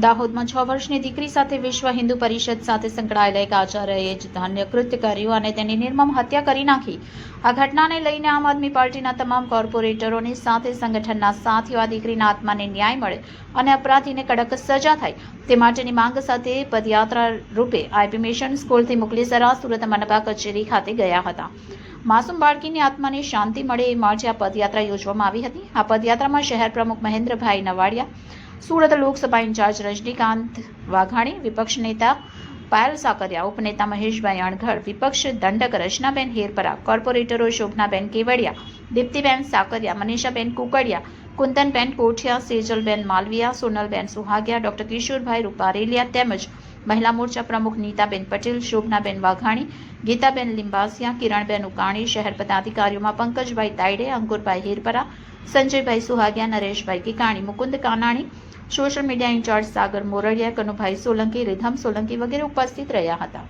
દાહોદમાં 6 વર્ષની દીકરી સાથે વિશ્વ હિન્દુ પરિષદ સાથે સંકળાયેલા એક આચાર્યએ જ ધાન્ય કૃત્ય કર્યું અને તેની નિર્મમ હત્યા કરી નાખી. આ ઘટનાને લઈને આમ આદમી પાર્ટીના તમામ કોર્પોરેટરોની સાથે સંગઠનના સાથીઓ આ દીકરીના આત્માને ન્યાય મળે અને અપરાધીને કડક સજા થાય તે માટેની માંગ સાથે પદયાત્રા રૂપે આઈપી મિશન સ્કૂલથી મુકલીસરા સુરત મનપા કચેરી ખાતે ગયા હતા. માસૂમ બાળકીની આત્માને શાંતિ મળે એ માટે આ પદયાત્રા યોજવામાં આવી હતી. આ પદયાત્રામાં શહેર પ્રમુખ મહેન્દ્રભાઈ નવાડિયા, સુરત લોકસભા ઇન્ચાર્જ રજનીકાંત વાઘાણી, વિપક્ષ નેતા પાયલ સાકરિયા, ઉપનેતા મહેશભાઈ અણઘડ, વિપક્ષ દંડક રચનાબેન હેરપરા, કોર્પોરેટરો શોભનાબેન કેવડિયા, દીપ્તિબેન સાકરિયા, મનીષાબેન કુકડિયા, કુંદનબેન કોઠિયા, સેજલબેન માલવિયા, સોનલબેન સુહાગિયા, ડોક્ટર કિશોરભાઈ રૂપારેલિયા તેમજ મહિલા મોરચા પ્રમુખ નીતાબેન પટેલ, શોભનાબેન વાઘાણી, ગીતાબેન લિંબાસિયા, કિરણબેન ઉકાણી, શહેર પદાધિકારીઓમાં Pankajbhai Tayde, Ankurbhai Herpara, Sanjaybhai Suhagiya, Nareshbhai Kikani, Mukund Kanani, social media in charge Sagar Moradiya, Kanubhai Solanki, Ridham Solanki વગેરે ઉપસ્થિત રહ્યા હતા.